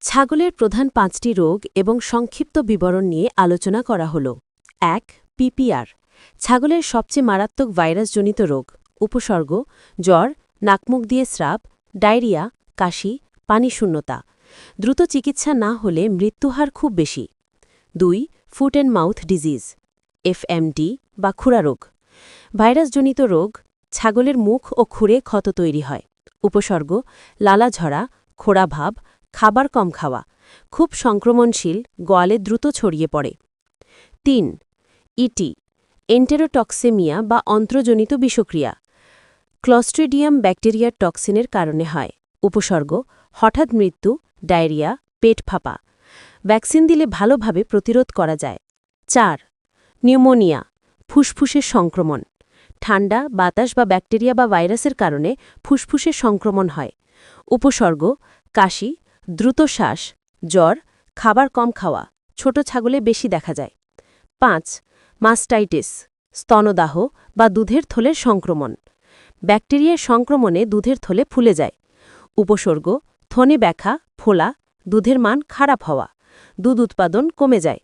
ছাগলের প্রধান ৫টি রোগ এবং সংক্ষিপ্ত বিবরণ নিয়ে আলোচনা করা হল। ১. পিপিআর ছাগলের সবচেয়ে মারাত্মক ভাইরাসজনিত রোগ। উপসর্গ: জ্বর, নাকমুখ দিয়ে স্রাব, ডায়রিয়া, কাশি, পানিশূন্যতা। দ্রুত চিকিৎসা না হলে মৃত্যুহার খুব বেশি। ২. Foot and mouth disease FMD বা খুরা রোগ। ভাইরাসজনিত রোগ, ছাগলের মুখ ও খুরে ক্ষত তৈরি হয়। উপসর্গ: লালা ঝরা, খোড়া ভাব, খাবার কম খাওয়া, খুব সংক্রমণশীল, গোয়ালে দ্রুত ছড়িয়ে পড়ে। ৩. ইটি এন্টেরোটক্সেমিয়া বা অন্ত্রজনিত বিষক্রিয়া। ক্লস্ট্রিডিয়াম ব্যাকটেরিয়ার টক্সিনের কারণে হয়। উপসর্গ: হঠাৎ মৃত্যু, ডায়রিয়া, পেট ফাঁপা। ভ্যাকসিন দিলে ভালোভাবে প্রতিরোধ করা যায়। ৪. নিউমোনিয়া ফুসফুসের সংক্রমণ। ঠান্ডা, বাতাস বা ব্যাকটেরিয়া বা ভাইরাসের কারণে ফুসফুসের সংক্রমণ হয়। উপসর্গ: কাশি, দ্রুত শ্বাস, জ্বর, খাবার কম খাওয়া। ছোট ছাগলে বেশি দেখা যায়। ৫. মাস্টাইটিস স্তনদাহ বা দুধের থলের সংক্রমণ। ব্যাকটেরিয়ার সংক্রমণে দুধের থলে ফুলে যায়। উপসর্গ: থনে ব্যথা, ফোলা, দুধের মান খারাপ হওয়া, দুধ উৎপাদন কমে যায়।